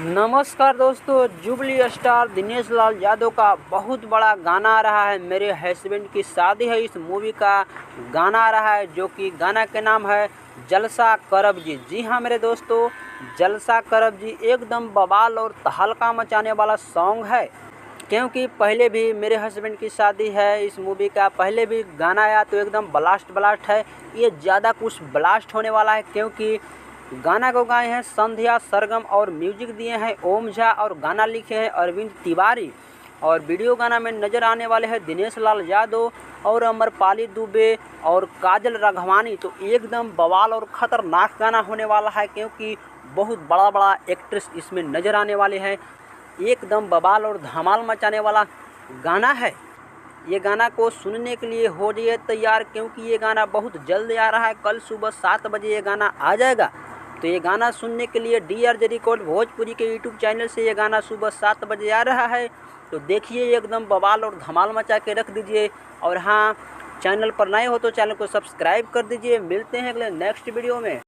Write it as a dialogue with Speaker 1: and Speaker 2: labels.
Speaker 1: नमस्कार दोस्तों, jubilee star Dinesh Lal Yadav का बहुत बड़ा गाना आ रहा है। मेरे हस्बैंड की शादी है, इस मूवी का गाना आ रहा है, जो कि गाना के नाम है जलसा करब जी। जी हाँ मेरे दोस्तों, जलसा करब जी एकदम बवाल और तहलका मचाने वाला सॉन्ग है। क्योंकि पहले भी मेरे हस्बैंड की शादी है, इस मूवी का पहले भी गाना आया तो एकदम ब्लास्ट है। ये ज़्यादा कुछ ब्लास्ट होने वाला है, क्योंकि गाना को गाए हैं संध्या सरगम और म्यूजिक दिए हैं ओम झा और गाना लिखे हैं अरविंद तिवारी। और वीडियो गाना में नज़र आने वाले हैं दिनेश लाल यादव और अमरपाली दुबे और काजल राघवानी। तो एकदम बवाल और ख़तरनाक गाना होने वाला है, क्योंकि बहुत बड़ा बड़ा एक्ट्रेस इसमें नज़र आने वाले हैं। एकदम बवाल और धमाल मचाने वाला गाना है। ये गाना को सुनने के लिए हो जाइए तैयार, क्योंकि ये गाना बहुत जल्द आ रहा है। कल सुबह 7 बजे ये गाना आ जाएगा। तो ये गाना सुनने के लिए DRJ रिकॉर्ड भोजपुरी के YouTube चैनल से ये गाना सुबह 7 बजे आ रहा है। तो देखिए, एकदम बवाल और धमाल मचा के रख दीजिए। और हाँ, चैनल पर नए हो तो चैनल को सब्सक्राइब कर दीजिए। मिलते हैं अगले नेक्स्ट वीडियो में।